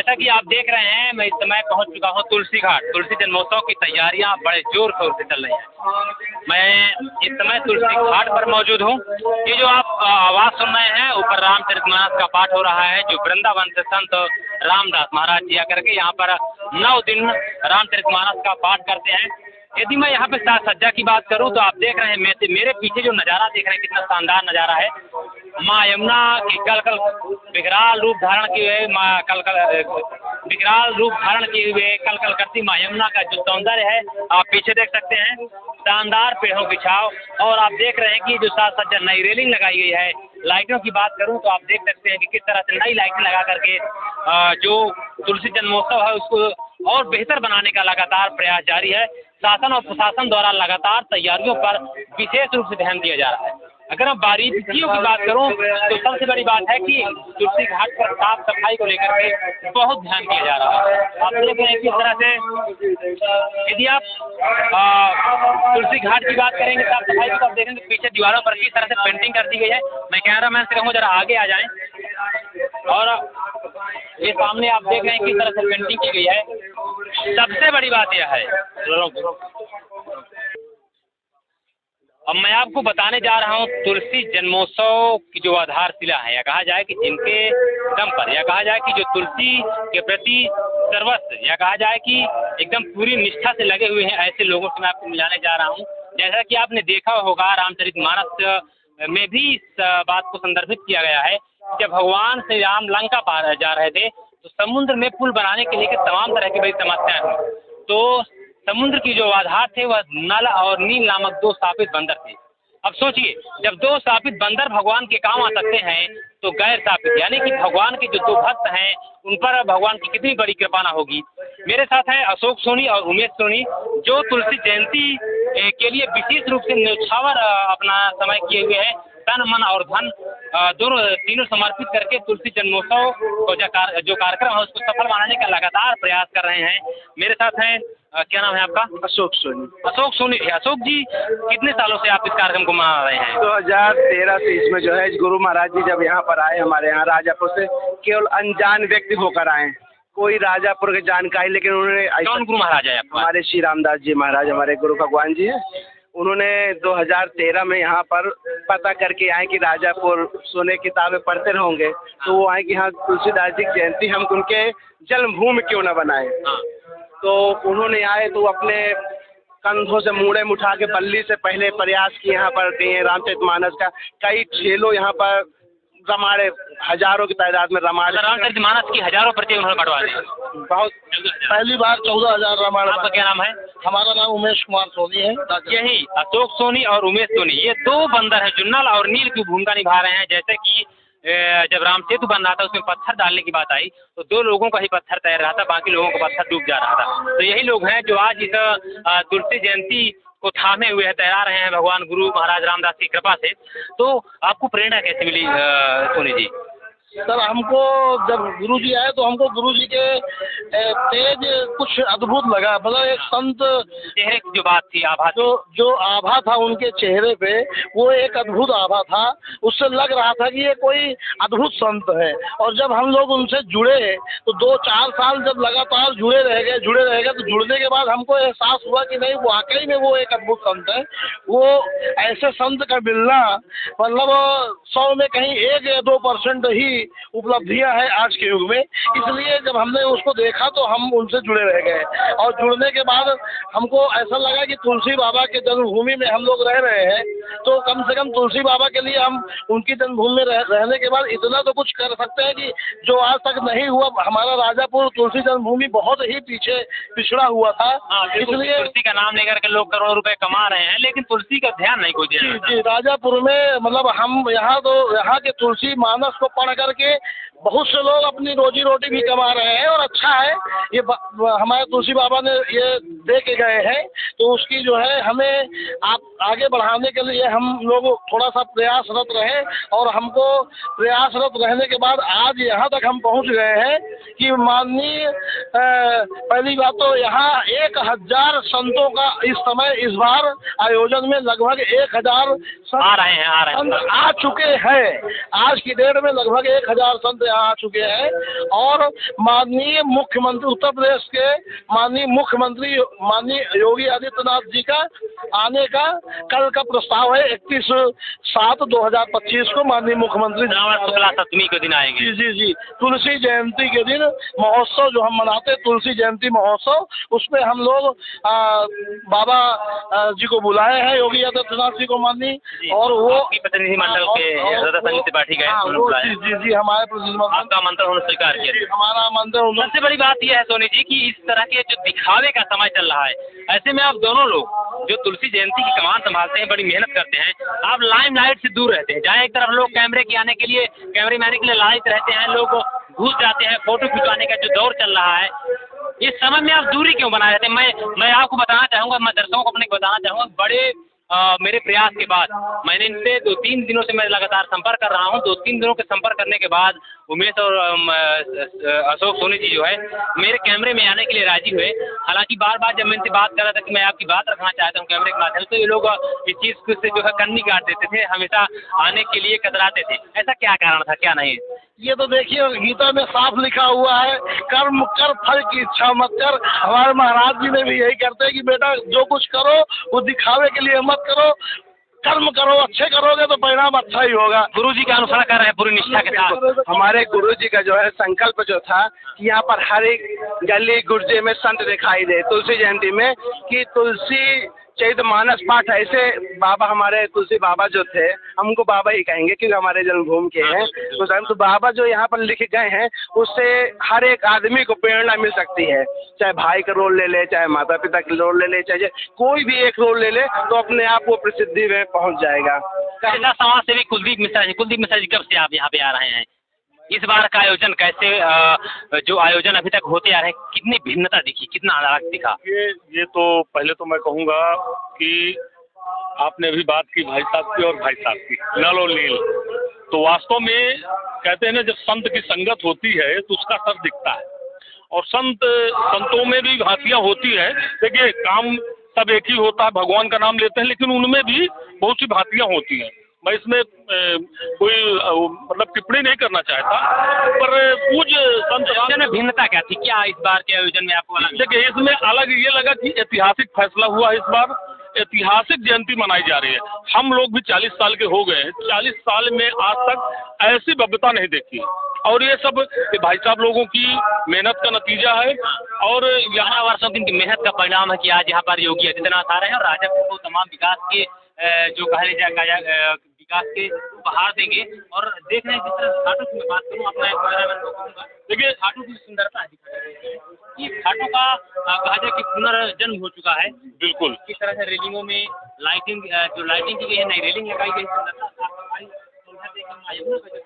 जैसा कि आप देख रहे हैं, मैं इस समय पहुंच चुका हूं तुलसी घाट। तुलसी जन्मोत्सव की तैयारियां बड़े जोर शोर से चल रही हैं। मैं इस समय तुलसी घाट पर मौजूद हूं। ये जो आप आवाज़ सुन रहे हैं, ऊपर रामचरितमानस का पाठ हो रहा है, जो वृंदावन से संत रामदास महाराज जी आकर के यहाँ पर 9 दिन रामचरितमानस का पाठ करते हैं। यदि मैं यहाँ पे साज सज्जा की बात करूँ तो आप देख रहे हैं मेरे पीछे जो नज़ारा देख रहे हैं, कितना शानदार नज़ारा है। माँ यमुना की कल विकराल रूप धारण किए हुए विकराल रूप धारण किए हुए कल करती माँ यमुना का जो सौंदर्य है, आप पीछे देख सकते हैं। शानदार पेड़ों की छाव, और आप देख रहे हैं कि जो साज सज्जा नई रेलिंग लगाई गई है। लाइटों की बात करूं तो आप देख सकते हैं कि किस तरह से नई लाइटें लगा करके जो तुलसी जन्मोत्सव है उसको और बेहतर बनाने का लगातार प्रयास जारी है। शासन और प्रशासन द्वारा लगातार तैयारियों पर विशेष रूप से ध्यान दिया जा रहा है। अगर मैं बारीकियों की बात करूं तो सबसे बड़ी बात है कि तुलसी घाट पर साफ सफाई को लेकर के बहुत ध्यान दिया जा रहा है। आप देख रहे हैं किस तरह से, यदि आप तुलसी घाट की बात करेंगे साफ सफाई की, तो आप देखेंगे पीछे दीवारों पर किस तरह से पेंटिंग कर दी गई है। मैं कैमरामैन से कहूँ जरा आगे आ जाएं, और ये सामने आप देख रहे हैं किस तरह से पेंटिंग की गई है। सबसे बड़ी बात यह है, अब मैं आपको बताने जा रहा हूँ तुलसी जन्मोत्सव की जो आधारशिला है, या कहा जाए कि जिनके दम पर, या कहा जाए कि जो तुलसी के प्रति सर्वस्व, या कहा जाए कि एकदम पूरी निष्ठा से लगे हुए हैं, ऐसे लोगों से मैं आपको मिलाने जा रहा हूँ। जैसा कि आपने देखा होगा रामचरितमानस में भी इस बात को संदर्भित किया गया है। जब भगवान श्री राम लंका पार जा रहे थे तो समुद्र में पुल बनाने के लिए तमाम तरह की बड़ी समस्याएं हुई। तो समुद्र की जो आधार थे वह नल और नील नामक 2 शापित बंदर थे। अब सोचिए, जब 2 शापित बंदर भगवान के काम आ सकते हैं तो गैर शापित यानी कि भगवान के जो 2 भक्त हैं उन पर भगवान की कितनी बड़ी कृपा ना होगी। मेरे साथ हैं अशोक सोनी और उमेश सोनी, जो तुलसी जयंती के लिए विशेष रूप से न्यौछावर अपना समय किए हुए हैं। तन मन और धन तीनों समर्पित करके तुलसी जन्मोत्सव को जो कार्यक्रम है उसको सफल बनाने का लगातार प्रयास कर रहे हैं। मेरे साथ हैं क्या नाम है आपका? अशोक सोनी। अशोक सोनी। अशोक जी, कितने सालों से आप इस कार्यक्रम को मना रहे हैं? 2013 से इसमें जो है गुरु महाराज जी जब यहाँ पर आए, हमारे यहाँ राजापुर से केवल अनजान व्यक्ति होकर आए, कोई राजापुर की जानकारी, लेकिन उन्होंने कौन गुरु महाराज है आपका? हमारे श्री रामदास जी महाराज, हमारे गुरु भगवान जी हैं। उन्होंने 2013 में यहाँ पर पता करके आए कि राजापुर सोने किताबें पढ़ते होंगे, तो वो आए कि हाँ तुलसीदास जी की जयंती हम उनके जन्मभूमि क्यों न बनाए। तो उन्होंने आए तो अपने कंधों से मूड़े उठा के बल्ली से पहले प्रयास किए यहाँ पर दिए रामचरितमानस का। कई ठेलों यहाँ पर रामायण, हजारों की तादाद में रामायण, रामचरितमानस की हजारों प्रति उन्होंने बढ़वा दी। बहुत पहली बार 14,000 रामायण। आपका क्या नाम है? हमारा नाम उमेश कुमार सोनी है। यही अशोक सोनी और उमेश सोनी, ये 2 बंदर हैं जो नल और नील की भूमिका निभा रहे हैं। जैसे कि जब राम सेतु बन रहा था उसमें पत्थर डालने की बात आई तो 2 लोगों का ही पत्थर तैर रहा था, बाकी लोगों का पत्थर डूब जा रहा था। तो यही लोग हैं जो आज इस तुलसी जयंती को थामे हुए हैं, तैरा रहे हैं भगवान गुरु महाराज रामदास की कृपा से। तो आपको प्रेरणा कैसे मिली सोनी जी? सर, हमको जब गुरुजी आए तो हमको गुरुजी के तेज कुछ अद्भुत लगा। मतलब एक संत चेहरे की जो बात थी, आभा, जो आभा था उनके चेहरे पे, वो एक अद्भुत आभा था। उससे लग रहा था कि ये कोई अद्भुत संत है। और जब हम लोग उनसे जुड़े तो 2-4 साल जब लगातार जुड़े रह गए तो जुड़ने के बाद हमको एहसास हुआ कि नहीं, वाकई में वो एक अद्भुत संत है। वो ऐसे संत का मिलना मतलब 100 में कहीं 1 या 2% ही उपलब्धियां हैं आज के युग में। इसलिए जब हमने उसको देखा तो हम उनसे जुड़े रह गए, और जुड़ने के बाद हमको ऐसा लगा कि तुलसी बाबा के जन्मभूमि में हम लोग रह रहे हैं, तो कम से कम तुलसी बाबा के लिए हम उनकी जन्मभूमि में रहने के बाद इतना तो कुछ कर सकते हैं कि जो आज तक नहीं हुआ। हमारा राजापुर तुलसी जन्मभूमि बहुत ही पीछे पिछड़ा हुआ था। इसलिए तुलसी का नाम लेकर के लोग करोड़ों रुपए कमा रहे हैं, लेकिन तुलसी का ध्यान नहीं कोई दे रहा है। जी, राजापुर में मतलब हम यहाँ के तुलसी मानस को पढ़ करके बहुत से लोग अपनी रोजी रोटी भी कमा रहे हैं, और अच्छा है ये हमारे तुलसी बाबा ने ये दे के गए हैं। तो उसकी जो है हमें आप आगे बढ़ाने के लिए हम लोग थोड़ा सा प्रयासरत रहे, और हमको प्रयासरत रहने के बाद आज यहाँ तक हम पहुँच गए हैं कि माननीय पहली बात तो यहाँ 1000 संतों का इस बार आयोजन में लगभग 1000 आ रहे हैं आ चुके हैं। आज की डेट में लगभग 1000 संत यहाँ आ चुके हैं और माननीय मुख्यमंत्री उत्तर प्रदेश के माननीय मुख्यमंत्री माननीय योगी आदित्यनाथ जी का आने का कल का प्रस्ताव है। 31/7/2025 को माननीय मुख्यमंत्री शुक्ला सप्तमी के दिन आएंगे। जी जी जी, तुलसी जयंती के दिन महोत्सव जो हम मनाते हैं, तुलसी जयंती महोत्सव, उसमें हम लोग बाबा जी को बुलाए हैं, योगी आदित्यनाथ जी को माननीय, और वो प्रतिनिधिमंडल के सदस्य समिति बैठी गए। जी जी जी, हमारे प्रतिनिधिमंडल आपका आमंत्रण उन्होंने स्वीकार किया। हमारा आमंत्रण। सबसे बड़ी बात यह है सोनी जी कि इस तरह के जो दिखावे का समय चल रहा है, ऐसे में आप दोनों लोग जो तुलसी जयंती की कमान संभालते हैं, बड़ी मेहनत करते हैं, आप लाइमलाइट से दूर रहते हैं। जहाँ एक तरफ लोग कैमरे के आने के लिए, कैमरे में आने के लिए लालच रहते हैं, लोग घुस जाते हैं, फोटो खिंचवाने का जो दौर चल रहा है, इस समय में आप दूरी क्यों बनाए रहते हैं? मैं आपको बताना चाहूँगा, मैं दर्शकों को अपने बताना चाहूँगा, बड़े मेरे प्रयास के बाद मैंने इनसे 2-3 दिनों से मैं लगातार संपर्क कर रहा हूँ। 2-3 दिनों के संपर्क करने के बाद उमेश और अशोक सोनी जी जो है मेरे कैमरे में आने के लिए राजी हुए। हालांकि बार बार जब मैं इनसे बात कर रहा था कि मैं आपकी बात रखना चाहता हूँ कैमरे के माध्यम से, तो ये लोग इस चीज़ से जो है कन्नी काट देते थे, हमेशा आने के लिए कतराते थे। ऐसा क्या कारण था, क्या नहीं? ये तो देखिए गीता में साफ लिखा हुआ है, कर्म कर फल की इच्छा मत कर। हमारे महाराज जी ने भी यही कहते हैं कि बेटा जो कुछ करो वो दिखावे के लिए मत करो, कर्म करो, अच्छे करोगे तो परिणाम अच्छा ही होगा। गुरु जी का अनुसरण कर रहे हैं पूरी निष्ठा के साथ। हमारे गुरु जी का जो है संकल्प जो था कि यहाँ पर हर एक गली गुर्जे में संत दिखाई दे तुलसी जयंती में, कि तुलसी चैत्र मानस पाठ ऐसे बाबा, हमारे तुलसी बाबा जो थे, हमको बाबा ही कहेंगे क्योंकि हमारे जन्मभूमि के हैं, तो बाबा जो यहाँ पर लिखे गए हैं उससे हर एक आदमी को प्रेरणा मिल सकती है। चाहे भाई का रोल ले ले, चाहे माता पिता का रोल ले ले, चाहे कोई भी एक रोल ले ले, तो अपने आप वो प्रसिद्धि में पहुँच जाएगा। समाज सेवी कुलदीप मिश्रा जी कब से आप यहाँ पे आ रहे हैं? इस बार का आयोजन कैसे, जो आयोजन अभी तक होते आ रहे हैं, कितनी भिन्नता दिखी, कितना अलग दिखा? ये तो पहले तो मैं कहूँगा कि आपने अभी बात की भाई साहब की और भाई साहब की, नल और नील, तो वास्तव में कहते हैं ना, जब संत की संगत होती है तो उसका सर दिखता है, और संतों में भी भांतियाँ होती है। देखिए काम सब एक ही होता है, भगवान का नाम लेते हैं, लेकिन उनमें भी बहुत सी भांतियाँ होती हैं। मैं इसमें कोई मतलब टिप्पणी नहीं करना चाहता, पर कुछ संत में भिन्नता क्या थी, क्या इस बार के आयोजन में आपको अलग? देखिए इसमें अलग ये लगा कि ऐतिहासिक फैसला हुआ, इस बार ऐतिहासिक जयंती मनाई जा रही है। हम लोग भी 40 साल के हो गए हैं, 40 साल में आज तक ऐसी भव्यता नहीं देखी, और ये सब भाई साहब लोगों की मेहनत का नतीजा है, और यहाँ वर्षों की मेहनत का परिणाम है कि आज यहाँ पर योगी आदित्यनाथ आ रहे हैं और राजपुर को तमाम विकास के जो कहे जाए विकास के उपहार देंगे। और देख रहे हैं जिस तरह घाटों की मैं बात करूँ, अपना एक कहूँगा, देखिए घाटों की सुंदरता है, ये घाटों का कहा जाए कि पुनर्जन्म हो चुका है। बिल्कुल किस तरह से रेलिंगों में लाइटिंग की गई है, नई रेलिंग लगाई गई,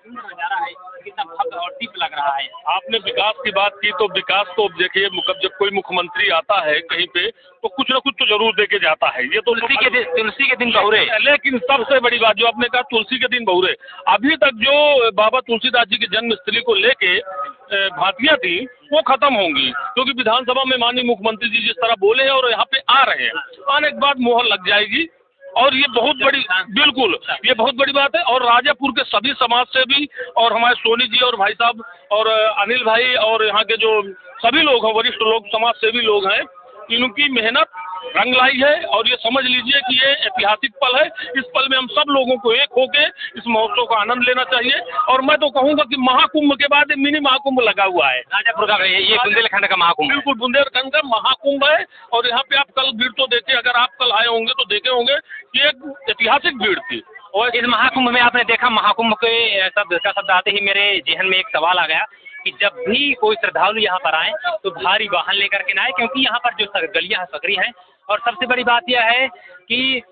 नजारा है, कितना भव्य और दीप लग रहा है। आपने विकास की बात की, तो विकास तो देखिए जब कोई मुख्यमंत्री आता है कहीं पे तो कुछ न कुछ तो जरूर देके जाता है। ये तो तुलसी के दिन बहुरे, लेकिन सबसे बड़ी बात जो आपने कहा तुलसी के दिन बहुरे, अभी तक जो बाबा तुलसीदास जी की जन्मस्थली को लेके भांतियाँ थी वो खत्म होंगी, क्योंकि विधानसभा में माननीय मुख्यमंत्री जी जिस तरह बोले हैं और यहाँ पे आ रहे हैं, आने के बाद मोहर लग जाएगी, और ये बहुत बड़ी, बिल्कुल ये बहुत बड़ी बात है। और राजापुर के सभी समाज सेवी और हमारे सोनी जी और भाई साहब और अनिल भाई और यहाँ के जो सभी लोग हैं, वरिष्ठ लोग, समाज सेवी लोग हैं, इनकी मेहनत रंग लाई है, और ये समझ लीजिए कि ये ऐतिहासिक पल है। इस पल में हम सब लोगों को एक होके इस महोत्सव का आनंद लेना चाहिए, और मैं तो कहूँगा कि महाकुंभ के बाद मिनी महाकुंभ लगा हुआ है राजापुर का, ये बुंदेलखंड का महाकुंभ। बिल्कुल बुंदेलखंड का महाकुंभ है, और यहाँ पे आप कल भीड़ तो देखे, अगर आप कल आए होंगे तो देखे होंगे कि एक ऐतिहासिक भीड़ थी। और इस महाकुंभ में आपने देखा, महाकुंभ के शब्द आते ही मेरे जहन में एक सवाल आ गया कि जब भी कोई श्रद्धालु यहाँ पर आए तो भारी वाहन लेकर के ना आए, क्योंकि यहाँ पर जो गलियाँ सकरी हैं, और सबसे बड़ी बात यह है कि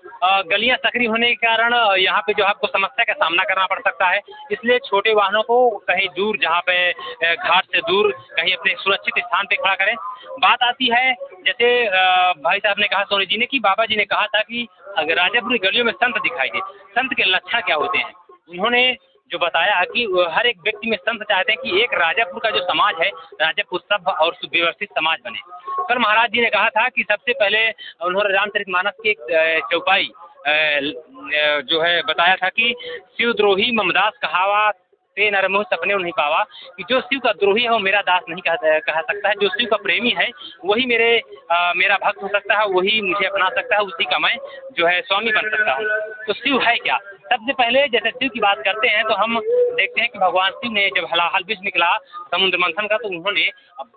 गलियाँ सकरी होने के कारण यहाँ पे जो आपको समस्या का सामना करना पड़ सकता है। इसलिए छोटे वाहनों को कहीं दूर, जहाँ पे घाट से दूर कहीं अपने सुरक्षित स्थान पे खड़ा करें। बात आती है, जैसे भाई साहब ने कहा, सोनी जी ने, कि बाबा जी ने कहा था कि अगर राजापुर की गलियों में संत दिखाई दे, संत के लक्षण क्या होते हैं? उन्होंने जो बताया कि हर एक व्यक्ति में संत चाहते हैं कि एक राजापुर का जो समाज है, राजापुर सभ्य और सुव्यवस्थित समाज बने। कल महाराज जी ने कहा था कि सबसे पहले उन्होंने रामचरितमानस की एक चौपाई जो है बताया था कि शिवद्रोही ममदास कहावा ते नरमुह सपने नहीं पावा, कि जो शिव का द्रोही है वो मेरा दास नहीं कह सकता है, जो शिव का प्रेमी है वही मेरा भक्त हो सकता है, वही मुझे अपना सकता है, उसी का मैं जो है स्वामी बन सकता हूँ। तो शिव है क्या? सबसे पहले जैसे शिव की बात करते हैं तो हम देखते हैं कि भगवान शिव ने जब हलाहल विष निकला समुद्र मंथन का, तो उन्होंने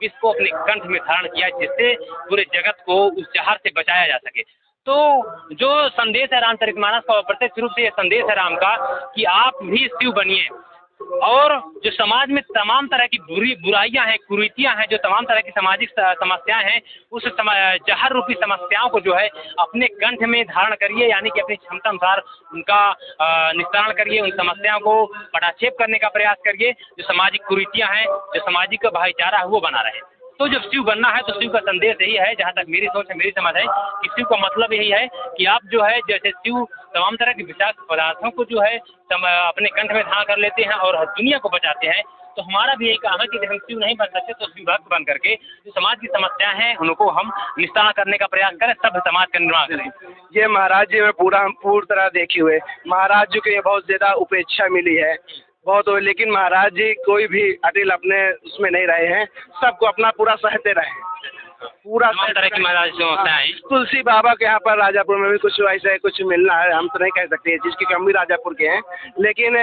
विष को अपने कंठ में धारण किया, जिससे पूरे जगत को उस जहर से बचाया जा सके। तो जो संदेश है रामचरितमानस का, प्रत्यक्ष रूप से ये संदेश है राम का कि आप भी शिव बनिए, और जो समाज में तमाम तरह की बुराइयां हैं, कुरीतियां हैं, जो तमाम तरह की सामाजिक समस्याएं हैं, उस जहर रूपी समस्याओं को जो है अपने कंठ में धारण करिए, यानी कि अपनी क्षमता अनुसार उनका निस्तारण करिए, उन समस्याओं को पटाक्षेप करने का प्रयास करिए, जो सामाजिक कुरीतियां हैं, जो सामाजिक भाईचारा है वो बना रहे। तो जब शिव बनना है तो शिव का संदेश यही है, जहाँ तक मेरी सोच है, मेरी समझ है कि शिव का मतलब यही है कि आप जो है जैसे शिव तमाम तरह के विषाक्त पदार्थों को जो है अपने कंठ में धारण कर लेते हैं और दुनिया को बचाते हैं, तो हमारा भी यही काम है कि हम शिव नहीं बन सकते तो शिव भक्त बन करके जो समाज की समस्याएं हैं उनको हम निस्तारण करने का प्रयास करें, सभ्य समाज का निर्माण करें। ये महाराज जी में हम पूरी तरह देखे हुए, महाराज जी को ये बहुत ज़्यादा उपेक्षा मिली है बहुत, लेकिन महाराज जी कोई भी अटिल अपने उसमें नहीं रहे हैं, सबको अपना पूरा सहते रहे, पूरा तरह की महाराज समस्या है। तुलसी बाबा के यहाँ पर राजापुर में भी कुछ ऐसे कुछ मिलना है, हम तो नहीं कह सकते ये चीज़ की, हम भी राजापुर के हैं, लेकिन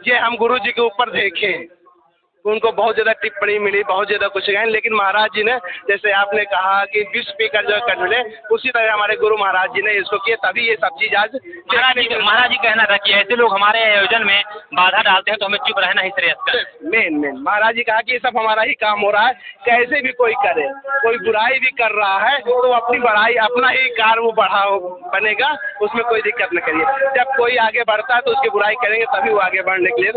ये हम गुरु जी के ऊपर देखें, उनको बहुत ज़्यादा टिप्पणी मिली, बहुत ज़्यादा कुछ गए, लेकिन महाराज जी ने जैसे आपने कहा कि विष पीकर जो कट मिले, उसी तरह हमारे गुरु महाराज जी ने इसको किया, तभी ये सब चीज़ आज महाराज जी कहना था कि ऐसे लोग हमारे आयोजन में बाधा डालते हैं तो हमें चुप रहना ही श्रेयस्कर है। मेन महाराज जी कहा कि ये सब हमारा ही काम हो रहा है, कैसे भी कोई करे, कोई बुराई भी कर रहा है तो अपनी बढ़ाई अपना ही कार्य वो बनेगा, उसमें कोई दिक्कत न करिए, जब कोई आगे बढ़ता है तो उसकी बुराई करेंगे तभी वो आगे बढ़ने के लिए।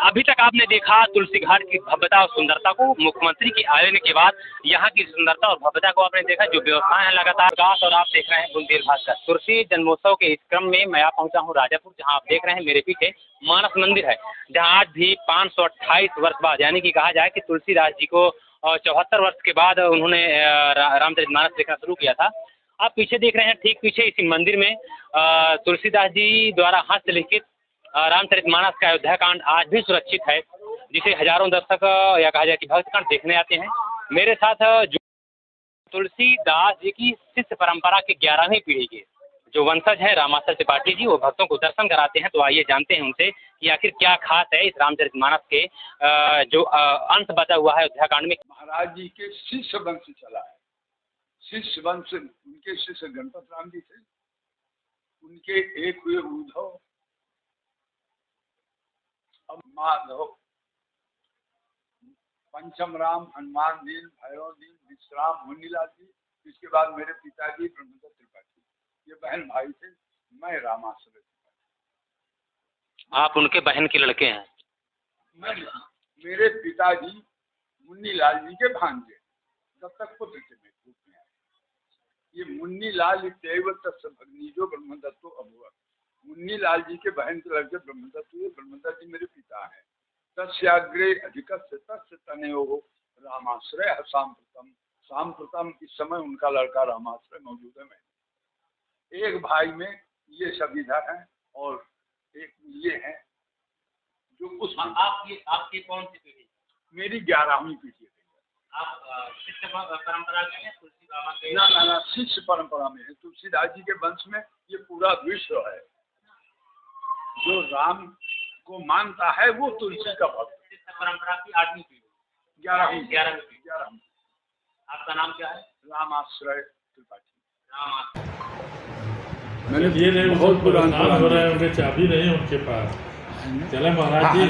अभी तक आपने देखा तुलसी घाट की भव्यता और सुंदरता को, मुख्यमंत्री की आने के बाद यहाँ की सुंदरता और भव्यता को आपने देखा, जो व्यवस्थाएं हैं लगातार विकास, और आप देख रहे हैं बुंदेल भास्कर। तुलसी जन्मोत्सव के इस क्रम में मैं पहुंचा हूँ राजापुर, जहाँ आप देख रहे हैं मेरे पीछे मानस मंदिर है, जहाँ आज भी 528 वर्ष बाद, यानी कि कहा जाए कि तुलसीदास जी को 74 वर्ष के बाद उन्होंने रामचरितमानस लिखना शुरू किया था। आप पीछे देख रहे हैं, ठीक पीछे इसी मंदिर में तुलसीदास जी द्वारा हस्तलिखित रामचरितमानस का अयोध्या कांड आज भी सुरक्षित है, जिसे हजारों दर्शक या कहा जाए कि भक्तगण देखने आते हैं। मेरे साथ जो तुलसीदास जी की शिष्य परंपरा के 11वीं पीढ़ी के जो वंशज हैं रामाशय त्रिपाठी जी, वो भक्तों को दर्शन कराते हैं। तो आइए जानते हैं उनसे कि आखिर क्या खास है इस रामचरितमानस के जो अंश बचा हुआ है अयोध्या कांड में। महाराज जी के शिष्य वंश चला है, शिष्य वंश, उनके शिष्य गणपत राम जी थे, उनके एक हुए उद्धव, अब माधव, पंचम राम, हनुमान दीन, भैरव दीन, विश्राम, मुन्नीलाल जी, इसके बाद मेरे पिताजी ब्रह्मदत्त त्रिपाठी, ये बहन भाई थे, मैं रामाश्रय त्रिपाठी। आप उनके बहन के लड़के हैं? मेरे पिताजी मुन्नीलाल जी के भांजे, दत्तक पुत्र के रूप में आए। ये मुन्नीलाल भगनी जो ब्रह्मदत्तो अभुवत्, मुन्नीलाल जी के बहन के लड़के ब्रह्मदत्त हुए, ब्रह्मदत्त जी मेरे पिता हैं। तस्याग्रे अधिकस्य तस्य तनयोः रामाश्रय सांप्रतम, इस समय उनका लड़का रामाश्रय मौजूद है। मैं एक भाई में ये सब इधर हैं और एक ये हैं जो उस आपकी कौन सी पीढ़ी? मेरी 11वीं पीढ़ी है। आप शिष्य परंपरा में हैं तुलसी बाबा के? ना शिष्य परंपरा में है, तुलसीदास जी के वंश में ये पूरा विश्व है, जो राम को मानता है वो तुलसी का भक्त। शिष्य परंपरा की 8वीं पीढ़ी, 11वीं। 11वीं। आपका नाम क्या है? रामाश्रय त्रिपाठी। मैंने ये नहीं बहुत पुराना हो रहा है, उनके चाबी नहीं उनके पास। चले महाराज जी।